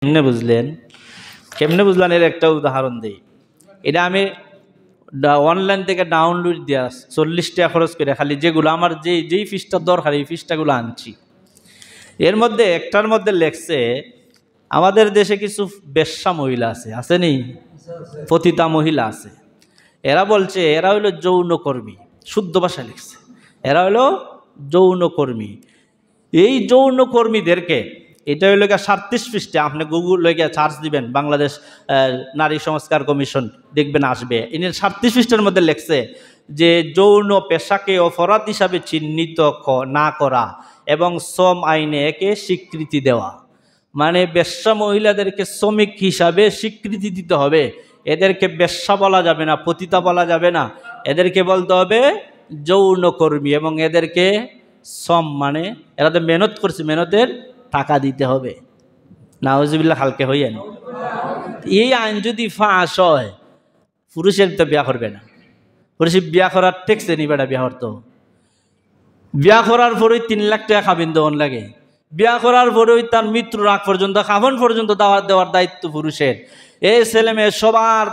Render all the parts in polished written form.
কেমনে বুঝলেন? কেমনে বুঝলেন এর একটা উদাহরণ দিই। এটা আমি অনলাইন থেকে ডাউনলোড দিয়া 40 টাকা খরচ করে খালি যেগুলো আমার যেই ফিসটা দরকার এই ফিসটাগুলো আনছি। এর মধ্যে একটার মধ্যে লেখছে আমাদের দেশে কিছু বেশ্যা মহিলা আছে নি, পতিতা মহিলা আছে। এরা বলছে এরা হলো যৌনকর্মী, শুদ্ধ ভাষায় লিখছে এরা হলো যৌনকর্মী। এই যৌনকর্মীদেরকে, এটা হইল 37 পৃষ্ঠে, আপনি গুগল লেগে সার্চ দিবেন বাংলাদেশ নারী সংস্কার কমিশন, দেখবেন আসবে। ইনি 37 পৃষ্ঠের মধ্যে লেখছে যে যৌন পেশাকে অপরাধ হিসাবে চিহ্নিত না করা এবং শ্রম আইনে একে স্বীকৃতি দেওয়া। মানে বেশ্যা মহিলাদেরকে শ্রমিক হিসাবে স্বীকৃতি দিতে হবে। এদেরকে বেশ্যা বলা যাবে না, পতিতা বলা যাবে না, এদেরকে বলতে হবে যৌনকর্মী। এবং এদেরকে শ্রম মানে এরা তো মেহনত করছে, মেহনতের টাকা দিতে হবে। নাউজুবিল্লাহ, হালকে হইয়েন। এই আইন যদি ফাঁস হয়, পুরুষের তো বিয়া করবে না। পুরুষের বিয়া করার ঠেকছে নি বেটা? বিয়া করতো, বিয়া করার পরেই 3 লাখ টাকা খাবিন দেওয়ান লাগে। বিয়া করার পরেই তার মৃত্যুর আগ পর্যন্ত, খাবন পর্যন্ত দাওয়াত দেওয়ার দায়িত্ব পুরুষের। এই ছেলে মেয়ে সবার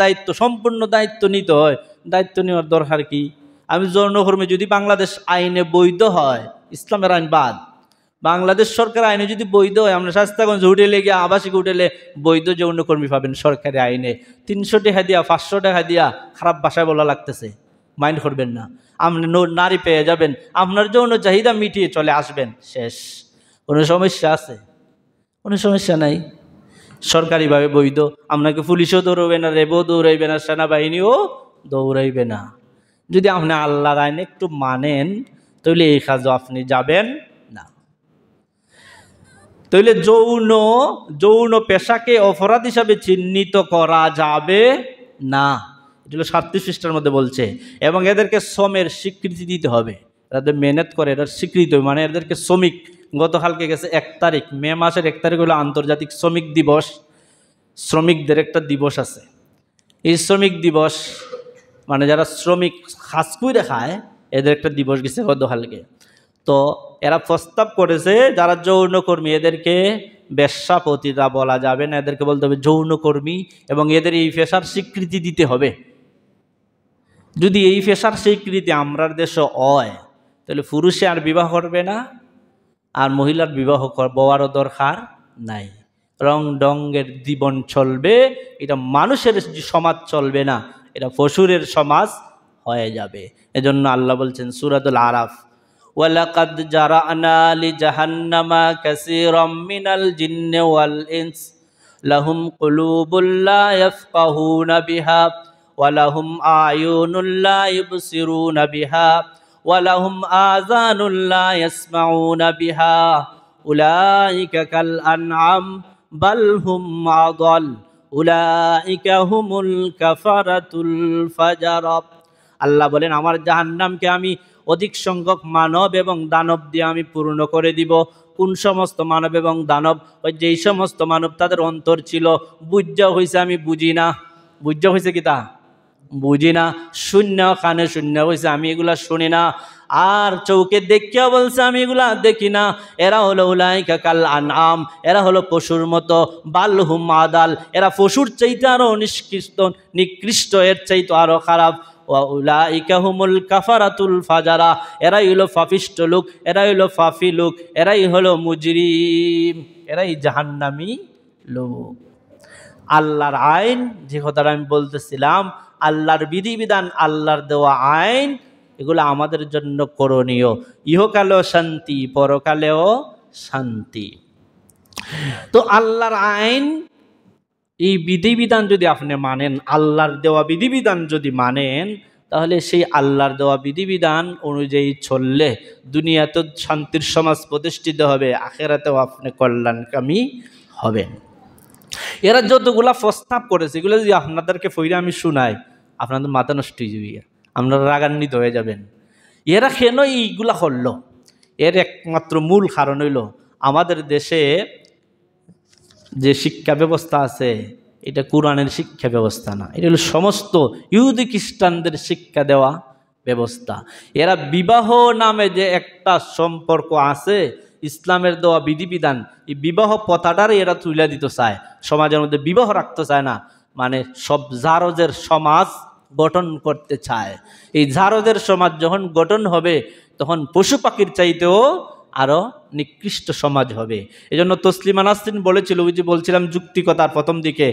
দায়িত্ব, সম্পূর্ণ দায়িত্ব নিতে হয়। দায়িত্ব নেওয়ার দরকার কি? আমি যৌনকর্মী যদি বাংলাদেশ আইনে বৈধ হয়, ইসলামের আইন বাদ, বাংলাদেশ সরকার আইনে যদি বৈধ হয়, আমরা শাস্তাগঞ্জ হোটেলে গিয়ে আবাসিক হোটেলে বৈধ যৌনকর্মী পাবেন সরকারি আইনে। 300 টাকা দিয়া, 500 টাকা দিয়া, খারাপ ভাষায় বলা লাগতেছে, মাইন্ড করবেন না। আপনি নারী পেয়ে যাবেন, আপনার যৌন চাহিদা মিটিয়ে চলে আসবেন, শেষ। কোনো সমস্যা আছে? কোনো সমস্যা নাই, সরকারিভাবে বৈধ। আপনাকে পুলিশও দৌড়াবে না, রেবও দৌড়াইবে না, সেনাবাহিনীও দৌড়াইবে না। যদি আপনি আল্লাহর আইনে একটু মানেন, তাহলে এই কাজও আপনি যাবেন না। তাহলে যৌন পেশাকে অপরাধ হিসাবে চিহ্নিত করা যাবে না, এগুলো 37 পৃষ্ঠার মধ্যে বলছে। এবং এদেরকে শ্রমের স্বীকৃতি দিতে হবে। এদের মেহনত করে, এটার স্বীকৃতি, মানে এদেরকে শ্রমিক। গতকালকে গেছে 1 তারিখ, মে মাসের 1 তারিখ হলো আন্তর্জাতিক শ্রমিক দিবস। শ্রমিকদের একটা দিবস আছে। এই শ্রমিক দিবস মানে যারা শ্রমিক কাজ করে খায়, এদের একটা দিবস গেছে গতকালকে। তো এরা প্রস্তাব করেছে যারা যৌনকর্মী এদেরকে বেশ্যা পতিতা বলা যাবে না, এদেরকে বলতে হবে যৌনকর্মী। এবং এদের এই পেশার স্বীকৃতি দিতে হবে। যদি এই পেশার স্বীকৃতি আমরার দেশে হয়, তাহলে পুরুষে আর বিবাহ করবে না, আর মহিলার বিবাহ করবারও দরকার নাই। রং ডঙ্গের জীবন চলবে, এটা মানুষের সমাজ চলবে না, এটা পশুরের সমাজ হয়ে যাবে। এজন্য আল্লাহ বলছেন সূরাতুল আরাফ, ওয়ালাকাদ জারানা লিজাহান্নামা কাসীরাম মিনাল জিন্নি ওয়াল ইনস লাহুম কুলুবুল লা ইয়াফকাহুনা বিহা ওয়া লাহুম আয়ুনুল লা ইবসিরুনা বিহা ওয়া লাহুম আযানুল লা ইয়াসমাউনা বিহা উলাইকা কাল আনআম বাল হুম আযাল উলাইকা হুমুল কাফারাতুল ফাজার। আল্লাহ বলেন আমার জাহান্নামকে আমি অধিক সংখ্যক মানব এবং দানব দিয়ে আমি পূর্ণ করে দিব। কোন সমস্ত মানব এবং দানব? ওই যেই সমস্ত মানব তাদের অন্তর ছিল বুঝা হয়েছে আমি বুঝি না, বুঝা হয়েছে কি তা বুঝি না, শূন্য কানে শূন্য হয়েছে আমি এগুলা শুনি না, আর চৌকে দেখিয়া বলছে আমি এগুলা দেখি না। এরা হলো উলাইকা কাল আনআম, এরা হলো পশুর মতো, বাল হুম আদাল, এরা পশুর চাইতে আরো নিকৃষ্ট, এর চাইতে আরো খারাপ। ওয়া উলাইকা হুমুল কাফারাতুল ফাজারা, এরাই হলো পাপিষ্ট লোক, এরাই হলো পাপী লোক, এরাই হলো মুজরিম, এরাই জাহান্নামী লোক। আল্লাহর আইন, যে কথাটা আমি বলতেছিলাম, আল্লাহর বিধিবিধান, আল্লাহর দেওয়া আইন, এগুলো আমাদের জন্য করণীয়। ইহকালেও শান্তি, পরকালেও শান্তি। তো আল্লাহর আইন, এই বিধিবিধান যদি আপনি মানেন, আল্লাহর দেওয়া বিধিবিধান যদি মানেন, তাহলে সেই আল্লাহর দেওয়া বিধিবিধান অনুযায়ী চললে দুনিয়াতে শান্তির সমাজ প্রতিষ্ঠিত হবে, আখিরাতেও আপনি কল্যাণকামী হবেন। এরা যতগুলা প্রস্তাব করেছে, এগুলো যদি আপনাদেরকে ফইরা আমি শুনাই, আপনাদের মাথা নষ্ট হয়ে যাবে, আপনারা রাগান্বিত হয়ে যাবেন। এরা কেন এইগুলা করলো? এর একমাত্র মূল কারণ হইল আমাদের দেশে যে শিক্ষা ব্যবস্থা আছে, এটা কোরআনের শিক্ষা ব্যবস্থা না, এটা হলো সমস্ত ইহুদি খ্রিস্টানদের শিক্ষা দেওয়া ব্যবস্থা। এরা বিবাহ নামে যে একটা সম্পর্ক আছে, ইসলামের দেওয়া বিধিবিধান, এই বিবাহ প্রথাটারই এরা তুলে দিতে চায়, সমাজের মধ্যে বিবাহ রাখতে চায় না, মানে সব জারজের সমাজ গঠন করতে চায়। এই জারজের সমাজ যখন গঠন হবে তখন পশু পাখির চাইতেও আরো নিকৃষ্ট সমাজ হবে। এজন্য তসলিমা নাসরিন বলেছিল, ওই যে বলছিলাম যুক্তিকতার প্রথম দিকে,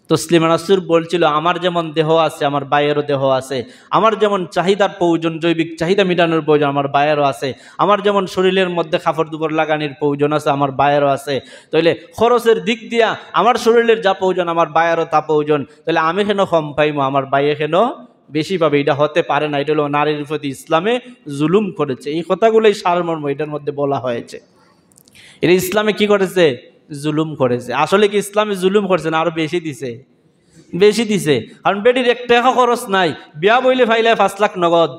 তসলিমা নাসরিন বলছিল আমার যেমন দেহ আছে আমার ভাইয়েরও দেহ আছে, আমার যেমন চাহিদার প্রয়োজন, জৈবিক চাহিদা মেটানোর প্রয়োজন আমার ভাইয়েরও আছে, আমার যেমন শরীরের মধ্যে কাপড় দুপুর লাগানোর প্রয়োজন আছে আমার ভাইয়েরও আছে, তাহলে খরচের দিক দিয়া আমার শরীরের যা প্রয়োজন আমার ভাইয়েরও তা প্রয়োজন, তাহলে আমি কেন কম পাইমো আমার ভাইয়ে কেন বেশি পাবে? এটা হতে পারে না। এটা হলো নারীর প্রতি ইসলামে জুলুম করেছে। এই কথাগুলোই সারমর্ম এটার মধ্যে বলা হয়েছে। এটা ইসলামে কি করেছে? জুলুম করেছে। আসলে কি ইসলামে জুলুম করেছে না আরো বেশি দিছে? বেশি দিছে। কারণ বেটির 1 টাকা খরচ নাই, বিয়া বইলে ফাইলে 5 লাখ নগদ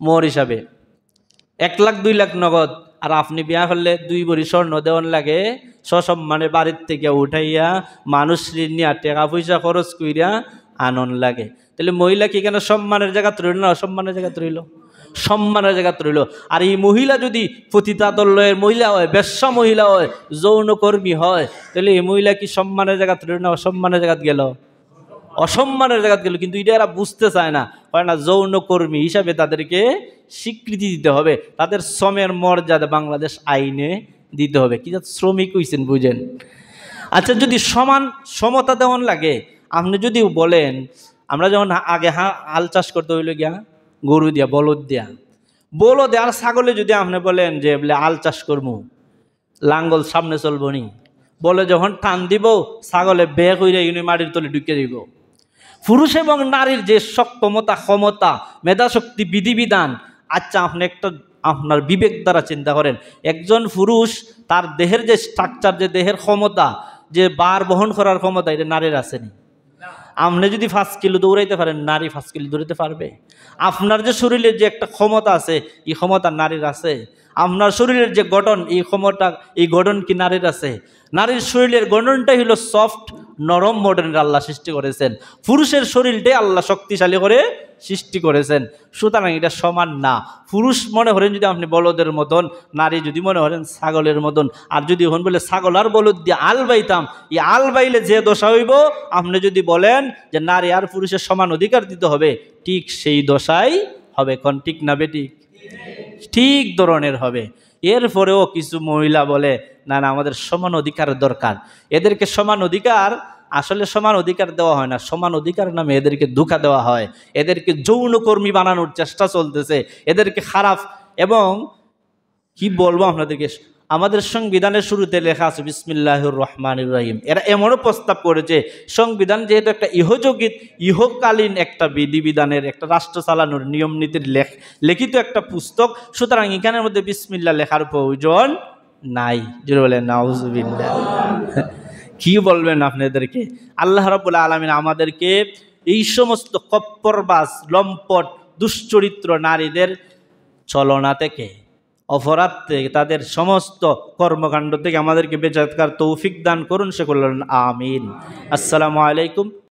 মোহর হিসাবে, 1 লাখ 2 লাখ নগদ। আর আপনি বিয়া করলে 2 ভরি স্বর্ণ দেওয়ান লাগে, সসম্মানে বাড়ির থেকে উঠাইয়া মানুষ নিয়ে টাকা পয়সা খরচ কইরা আনন লাগে। তাহলে মহিলা কি কেন সম্মানের জায়গা রইল না অসম্মানের জায়গা রইল? সম্মানের জায়গা রইল। আর এই মহিলা যদি পতিতাদল্যের মহিলা হয়, বেশ্যা মহিলা হয়, যৌনকর্মী হয়, তাহলে এই মহিলা কি সম্মানের জায়গা রইল না অসম্মানের জায়গা গেল? অসম্মানের জায়গা গেল। কিন্তু এটা এরা বুঝতে চায় না, হয় না যৌনকর্মী হিসাবে তাদেরকে স্বীকৃতি দিতে হবে, তাদের শ্রমের মর্যাদা বাংলাদেশ আইনে দিতে হবে। কি শ্রমিক হইছেন বুঝেন। আচ্ছা, যদি সমতা দেওয়ান লাগে, আপনি যদি বলেন আমরা যেমন আগে হাল চাষ করতে হইল গিয়া গরু দিয়া, বলদ আর ছাগলে যদি আপনি বলেন যে বলে হাল চাষ করবো, লাঙ্গল সামনে চলবো নি, বলে যখন টান দিব ছাগলে বেগ হইলে মাটির তলে ঢুকে দিব। পুরুষ এবং নারীর যে সক্ষমতা, ক্ষমতা, মেধাশক্তি, বিধিবিধান, আচ্ছা আপনি একটা আপনার বিবেক দ্বারা চিন্তা করেন, একজন পুরুষ তার দেহের যে স্ট্রাকচার, যে দেহের ক্ষমতা, যে বার বহন করার ক্ষমতা, এটা নারীর আসেনি। আপনি যদি 5 কিলো দৌড়াইতে পারেন, নারী 5 কিলো দৌড়াইতে পারবে? আপনার যে শরীরের যে একটা ক্ষমতা আছে, এই ক্ষমতা নারীর আছে। আপনার শরীরের যে গঠন, এই ক্ষমতা, এই গঠন কি নারীর আছে? নারীর শরীরের গঠনটাই হলো সফট, নরম মডেলের আল্লাহ সৃষ্টি করেছেন। পুরুষের শরীরটাই আল্লাহ শক্তিশালী করে সৃষ্টি করেছেন। সুতরাং এটা সমান না। পুরুষ মনে করেন যদি আপনি বলদের মতন, নারী যদি মনে করেন ছাগলের মতন। আর যদি হন বলে ছাগল আর বলদ দিয়ে আল বাইতাম, এই আল বাইলে যে দশা হইব, আপনি যদি বলেন যে নারী আর পুরুষের সমান অধিকার দিতে হবে, ঠিক সেই দশাই হবে। কোন ঠিক না বেটি? ঠিক ধরনের হবে। এরপরেও কিছু মহিলা বলে না না আমাদের সমান অধিকারের দরকার। এদেরকে সমান অধিকার, আসলে সমান অধিকার দেওয়া হয় না, সমান অধিকার নামে এদেরকে ধোঁকা দেওয়া হয়, এদেরকে যৌনকর্মী বানানোর চেষ্টা চলতেছে, এদেরকে খারাপ। এবং কি বলবো আপনাদেরকে, আমাদের সংবিধানের শুরুতে লেখা আছে বিসমিল্লাহির রহমানির রহিম। এরা এমনও প্রস্তাব করেছে, সংবিধান যেহেতু একটা ইহকালীন একটা বিধিবিধানের, একটা রাষ্ট্র চালানোর নিয়ম নীতির লিখিত একটা পুস্তক, সুতরাং এখানের মধ্যে বিসমিল্লাহ লেখার প্রয়োজন নাই। জোরে বলেন নাউজুবিল্লাহ। কি বলবেন আপনাদেরকে? আল্লাহ রাব্বুল আলামিন আমাদেরকে এই সমস্ত কপ্পরবাজ, লম্পট, দুশ্চরিত্র নারীদের ছলনা থেকে, অপরাধ থেকে, তাদের সমস্ত কর্মকাণ্ড থেকে আমাদেরকে বেঁচে থাকার তৌফিক দান করুন। সকলে আমিন। আসসালামু আলাইকুম।